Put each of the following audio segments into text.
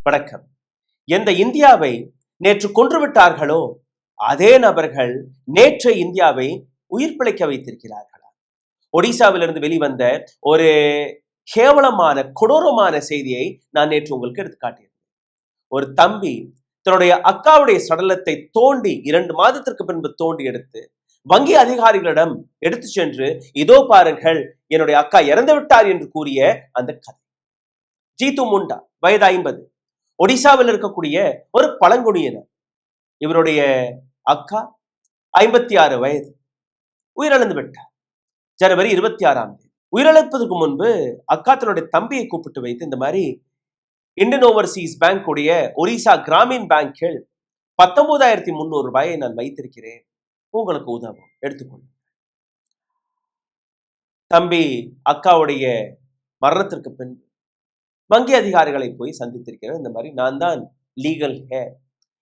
வணக்கம். எந்த இந்தியாவை நேற்று கொன்றுவிட்டார்களோ அதே நபர்கள் நேற்று இந்தியாவை உயிர் பிழைக்க வைத்திருக்கிறார்களா? ஒடிசாவிலிருந்து வெளிவந்த ஒரு கேவலமான கொடூரமான செய்தியை நான் நேற்று உங்களுக்கு எடுத்து காட்டியிருந்தேன். ஒரு தம்பி தன்னுடைய அக்காவுடைய சடலத்தை தோண்டி 2 மாதத்திற்கு பின்பு தோண்டி எடுத்து வங்கி அதிகாரிகளிடம் எடுத்து சென்று, இதோ பாருங்கள் என்னுடைய அக்கா இறந்து விட்டார் என்று கூறிய அந்த கதை. ஜீத்து முண்டா, வயது 50, ஒடிசாவில் இருக்கக்கூடிய ஒரு பழங்குடியினர். இவருடைய அக்கா 56 வயது, உயிரிழந்து விட்டார் ஜனவரி 26ஆம் தேதி. உயிரிழப்பதற்கு முன்பு அக்கா தன்னுடைய தம்பியை கூப்பிட்டு வைத்து, இந்த மாதிரி இந்தியன் ஓவர்சீஸ் பேங்க் உடைய ஒரிசா கிராமின் பேங்கில் 19,300 ரூபாயை நான் வைத்திருக்கிறேன், உங்களுக்கு உதவும், எடுத்துக்கொள்ள. தம்பி அக்காவுடைய மரணத்திற்கு பின்பு வங்கி அதிகாரிகளை போய் சந்தித்திருக்கிறேன். இந்த மாதிரி நான் தான் லீகல் ஹேர்,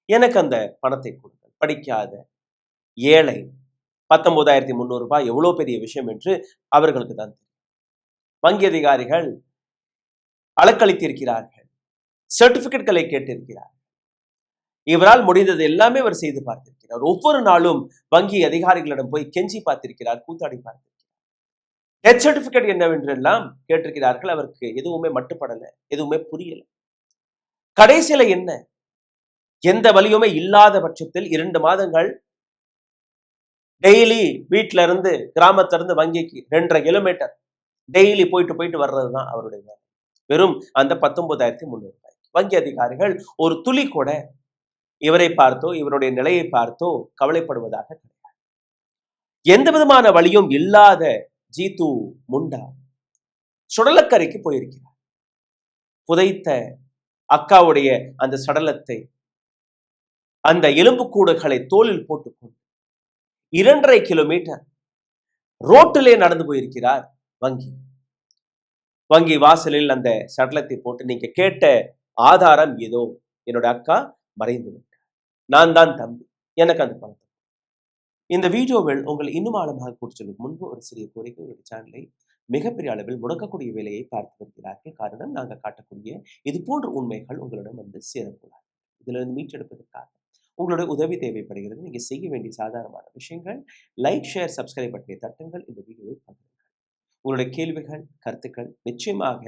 எனக்கு அந்த பணத்தை கொடுங்கள். படிக்காத ஏழை, 19,300 ரூபாய் எவ்வளவு பெரிய விஷயம் என்று அவர்களுக்கு தான் தெரியும். வங்கி அதிகாரிகள் அலக்களித்திருக்கிறார்கள், சர்டிபிகேட்களை கேட்டிருக்கிறார். இவரால் முடிந்தது எல்லாமே அவர் செய்து பார்த்திருக்கிறார். ஒவ்வொரு நாளும் வங்கி அதிகாரிகளிடம் போய் கெஞ்சி பார்த்திருக்கிறார், கூத்தாடி பார்த்திருக்கிறார். டெத் சர்டிபிகேட் என்னவென்றெல்லாம் கேட்டிருக்கிறார்கள். அவருக்கு எதுவுமே மட்டுப்படல, எதுவுமே புரியல. கடைசியில என்ன, எந்த வழியுமே இல்லாத பட்சத்தில் 2 மாதங்கள் டெய்லி வீட்டில இருந்து கிராமத்திலிருந்து வங்கிக்கு 2.5 கிலோமீட்டர் டெய்லி போயிட்டு வர்றதுதான் அவருடைய வேலை. வெறும் அந்த 19,300 ரூபாய். வங்கி அதிகாரிகள் ஒரு துளி கூட இவரை பார்த்தோ இவருடைய நிலையை பார்த்தோ கவலைப்படுவதாக கிடையாது. எந்த விதமான வழியும் இல்லாத ஜீத்து முண்டா சுடலக்கரைக்கு போயிருக்கிறார். புதைத்த அக்காவுடைய அந்த சடலத்தை, அந்த எலும்புக்கூடுகளை தோளில் போட்டுக்கொண்டு 2.5 கிலோமீட்டர் ரோட்டிலே நடந்து போயிருக்கிறார். வங்கி வாசலில் அந்த சடலத்தை போட்டு, நீங்க கேட்ட ஆதாரம் ஏதோ, என்னோட அக்கா மறைந்து விட்டார், நான் தான் தம்பி, எனக்கு அந்த பணத்தை. இந்த வீடியோவில் உங்கள் இன்னும் ஆழமாக கூட்டுச்சலுக்கு முன்பு ஒரு சிறிய கோரிக்கை. ஒரு சேனலை மிகப்பெரிய அளவில் முடக்கக்கூடிய வேலையை பார்த்து வருகிறார்கள். காரணம், நாங்கள் காட்டக்கூடிய இது போன்ற உண்மைகள் உங்களிடம் வந்து சேரக்கூடாது. இதுல இருந்து மீட்டெடுப்பதற்காக உங்களுடைய உதவி தேவைப்படுகிறது. நீங்க செய்ய வேண்டிய சாதாரணமான விஷயங்கள், லைக், ஷேர், சப்ஸ்கிரைப் பட்டனை தட்டுங்கள். இந்த வீடியோவை பகிருங்கள். உங்களுடைய கேள்விகள், கருத்துக்கள் நிச்சயமாக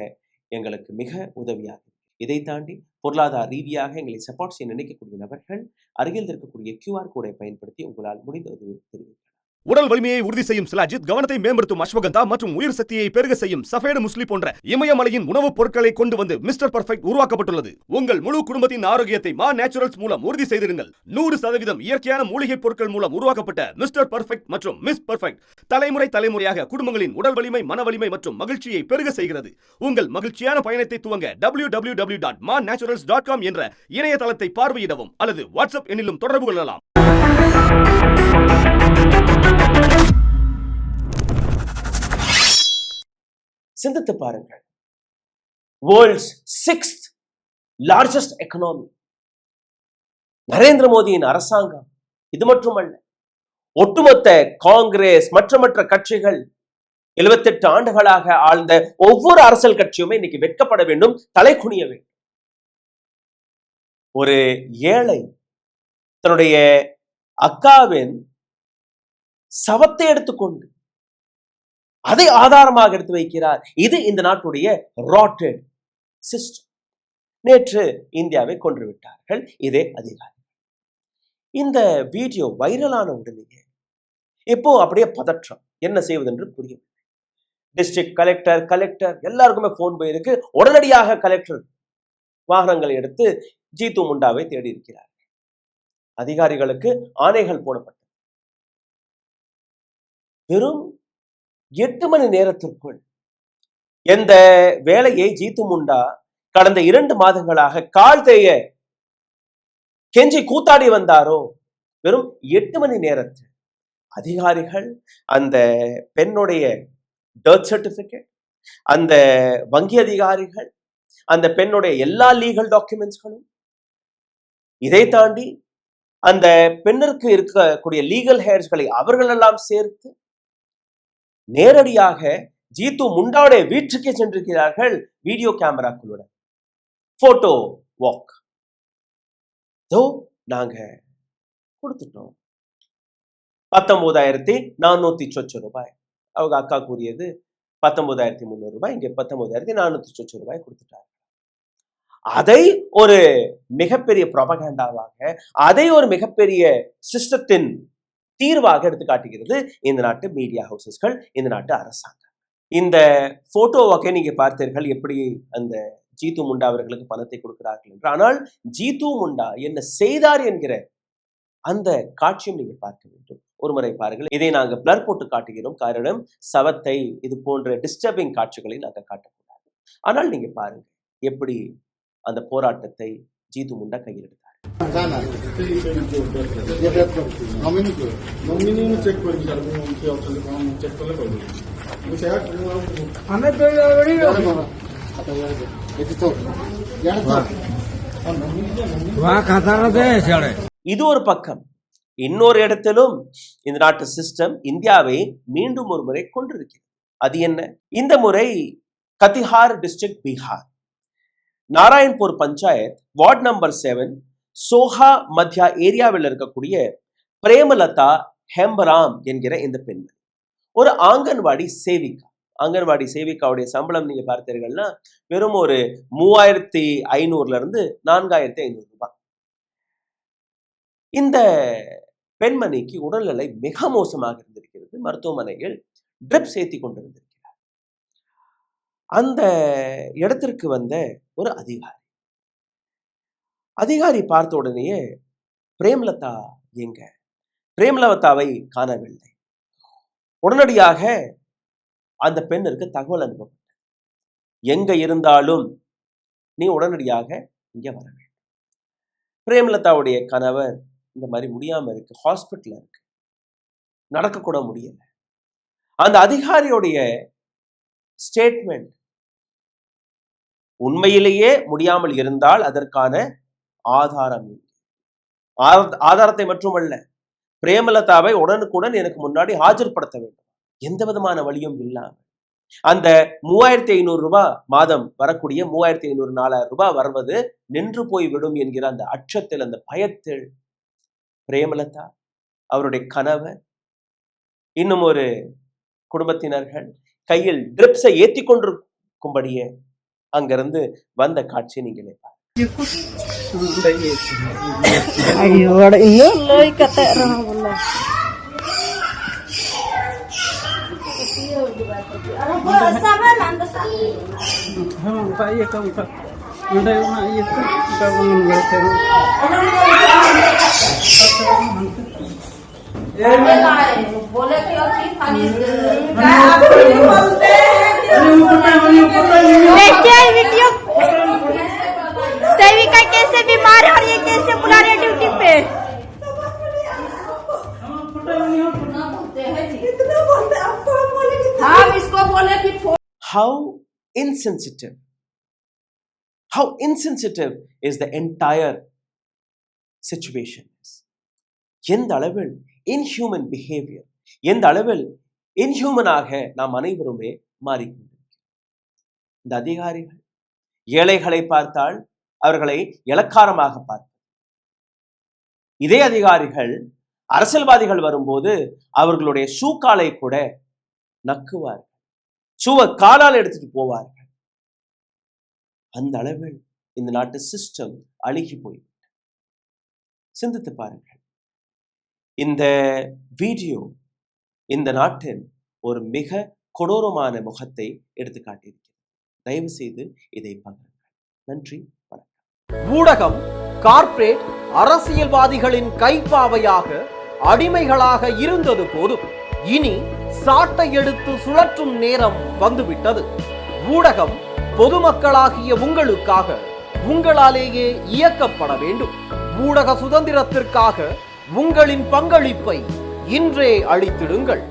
எங்களுக்கு மிக உதவியாக. இதை தாண்டி பொருளாதார ரீதியாக எங்களை சப்போர்ட் செய்ய நினைக்கக்கூடிய நபர்கள் அருகில் இருக்கக்கூடிய QR கோடை பயன்படுத்தி உங்களால் முடிந்த உதவி தெரிவிக்கலாம். உடல் வலிமையை உறுதி செய்யும் சிலாஜித், கவனத்தை மேம்படுத்தும் அஸ்வகந்தா மற்றும் உயிர் சக்தியை பெருக செய்யும் சஃபேடு முஸ்லி போன்ற இமயமலையின் உணவுப் பொருட்களை கொண்டு வந்து மிஸ்டர் பர்ஃபெக்ட் உருவாக்கப்பட்டுள்ளது. உங்கள் முழு குடும்பத்தின் ஆரோக்கியத்தை மா நேச்சுரல்ஸ் மூலம் உறுதி செய்திருங்கள். 100% இயற்கையான மூலிகை பொருட்கள் மூலம் உருவாக்கப்பட்ட மிஸ்டர் பர்ஃபெக்ட் மற்றும் மிஸ் பர்ஃபெக்ட் தலைமுறையாக குடும்பங்களின் உடல் வலிமை, மன வலிமை மற்றும் மகிழ்ச்சியை பெருக செய்கிறது. உங்கள் மகிழ்ச்சியான பயணத்தை துவங்க www.mannaturals.com என்ற இணையதளத்தை பார்வையிடவும் அல்லது வாட்ஸ்அப் எண்ணிலும் தொடர்பு கொள்ளலாம். சிந்தித்து பாருங்கள். World's 6th largest economy Narendra மோடியின் அரசாங்கம். இது மட்டுமல்ல, ஒட்டுமொத்த காங்கிரஸ் மற்ற கட்சிகள் 78 ஆண்டுகளாக ஆழ்ந்த ஒவ்வொரு அரசியல் கட்சியுமே இன்னைக்கு வெட்கப்பட வேண்டும், தலை குனிய வேண்டும். ஒரு ஏழை தன்னுடைய அக்காவின் சவத்தை எடுத்துக்கொண்டு அதை ஆதாரமாக எடுத்து வைக்கிறார். இது இந்த நாட்டுடைய ராட்டட் சிஸ்டம். நேற்று இந்தியாவை கொன்று விட்டார்கள் இதே அதிகாரி. இந்த வீடியோ வைரலான உடனே இப்போ அப்படியே பதற்றம், என்ன செய்வது என்று புரியவில்லை. டிஸ்ட்ரிக்ட் கலெக்டர் எல்லாருக்குமே போன் போயிருக்கு. உடனடியாக கலெக்டர் வாகனங்களை எடுத்து ஜீத்து முண்டாவை தேடி இருக்கிறார். அதிகாரிகளுக்கு ஆணைகள் போடப்பட்டது. வெறும் 8 மணி நேரத்திற்குள் எந்த வேலையை ஜீத்து முண்டா கடந்த 2 மாதங்களாக கால் தேய கெஞ்சி கூத்தாடி வந்தாரோ, வெறும் 8 மணி நேரத்தில் அதிகாரிகள் அந்த பெண்ணுடைய டெத் சர்டிபிகேட், அந்த வங்கி அதிகாரிகள், அந்த பெண்ணுடைய எல்லா லீகல் டாக்குமெண்ட்ஸ்களும், இதை தாண்டி அந்த பெண்ணிற்கு இருக்கக்கூடிய லீகல் ஹேர்ஸ்களை அவர்கள் எல்லாம் சேர்த்து நேரடியாக ஜீத்து முண்டாவுடைய வீட்டுக்கே சென்றிருக்கிறார்கள். வீடியோ கேமராக்களுடன் போட்டோ வாக். நாங்க கொடுத்துட்டோம் 19,400 ரூபாய். அவங்க அக்கா கூறியது 19,300 ரூபாய், இங்க 19,400 ரூபாய் கொடுத்துட்டாங்க. அதை ஒரு மிகப்பெரிய ப்ரொபகண்டாவாக, அதை ஒரு மிகப்பெரிய சிஸ்டத்தின் தீர்வாக எடுத்து காட்டுகிறது இந்த நாட்டு மீடியா ஹவுசஸ்கள், இந்த நாட்டு அரசாங்கம். இந்த போட்டோவாக நீங்க பார்த்தீர்கள் எப்படி அந்த ஜீத்து முண்டா அவர்களுக்கு பணத்தை கொடுக்கிறார்கள் என்று. ஆனால் ஜீத்து முண்டா என்ன செய்தார் என்கிற அந்த காட்சியும் நீங்க பார்க்க வேண்டும். ஒரு முறை பாருங்கள். இதை நாங்கள் பிளர் போட்டு காட்டுகிறோம். காரணம், சவத்தை இது போன்ற டிஸ்டர்பிங் காட்சிகளை நாங்கள் காட்டக்கூடாது. ஆனால் நீங்க பாருங்க எப்படி அந்த போராட்டத்தை ஜீத்து முண்டா கையில் எடுத்தார். இது ஒரு பக்கம். இன்னொரு இடத்திலும் இந்த நாட்டு சிஸ்டம் இந்தியாவை மீண்டும் ஒரு முறை கொண்டிருக்கிறது. அது என்ன? இந்த முறை Katihar district, Bihar, Narayanpur panchayat, ward number 7, சோஹா மத்தியா ஏரியாவில் இருக்கக்கூடிய பிரேமலதா ஹெம்பராம் என்கிற இந்த பெண்மணி ஒரு ஆங்கன்வாடி சேவிகா. ஆங்கன்வாடி சேவிகாவுடைய சம்பளம் நீங்க பார்த்தீர்கள்னா வெறும் ஒரு 3,500 இருந்து 4,500 ரூபாய். இந்த பெண்மணிக்கு உடல்நிலை மிக மோசமாக இருந்திருக்கிறது. மருத்துவமனையில் ட்ரிப்ஸ் ஏற்றி கொண்டிருந்திருக்கிறார். அந்த இடத்திற்கு வந்த ஒரு அதிகாரி பார்த்த உடனேயே பிரேமலதா எங்க? பிரேமலதாவை காணவில்லை. உடனடியாக அந்த பெண்ணிற்கு தகவல் அனுப்பப்பட்டது. எங்க இருந்தாலும் நீ உடனடியாக இங்க வர வேண்டும். பிரேமலதாவுடைய கணவர் இந்த மாதிரி முடியாம இருக்கு, ஹாஸ்பிட்டல்ல இருக்கு, நடக்க கூட முடியல. அந்த அதிகாரியுடைய ஸ்டேட்மெண்ட் உண்மையிலேயே முடியாமல் இருந்தால் அதற்கான ஆதாரம், ஆதாரத்தை மட்டுமல்ல, பிரேமலதாவை உடனுக்குடன் எனக்கு முன்னாடி ஆஜர்படுத்த வேண்டும். எந்த விதமான வழியும் இல்லாமல் அந்த 3,500 ரூபாய் மாதம் வரக்கூடிய 3,500 4,000 ரூபாய் வருவது நின்று போய்விடும் என்கிற அந்த அச்சத்தில், அந்த பயத்தில் பிரேமலதா, அவருடைய கணவர், இன்னும் ஒரு குடும்பத்தினர்கள் கையில் ட்ரிப்ஸை ஏற்றி கொண்டிருக்கும்படியே அங்கிருந்து வந்த காட்சியை நீங்களே பாருங்க. सेविका कैसे बीमार है और ये कैसे बुला रहे ड्यूटी पे? हम इसको बोले कि how insensitive is the entire situation. எந்த அளவில் inhuman behavior, எந்த அளவில் inhuman-ஆக நாம் அனைவருமே மாறிக்கொண்டிருக்கிறோம். இந்த அதிகாரிகள் ஏழைகளை பார்த்தால் அவர்களை இலக்காரமாக பார்ப்பார். இதே அதிகாரிகள் அரசியல்வாதிகள் வரும்போது அவர்களுடைய ஷூக்காலை கூட நக்குவார்கள், ஷூவை காலால் எடுத்துட்டு போவார்கள். அந்த அளவில் இந்த நாட்டு சிஸ்டம் அழுகி போய்விட்டது. சிந்தித்து பாருங்கள். இந்த வீடியோ இந்த நாட்டின் ஒரு மிக கொடூரமான முகத்தை எடுத்து காட்டியிருக்கிறது. தயவு செய்து இதை பகிருங்கள். நன்றி, வணக்கம். ஊடகம் கார்ப்பரேட் அரசியல்வாதிகளின் கைப்பாவையாக, அடிமைகளாக இருந்தது போதும். இனி சாட்டை எடுத்து சுழற்றும் நேரம் வந்துவிட்டது. ஊடகம் பொதுமக்களாகிய உங்களுக்காக, உங்களாலேயே இயக்கப்பட வேண்டும். ஊடக சுதந்திரத்திற்காக உங்களின் பங்களிப்பை இன்றே அளித்திடுங்கள்.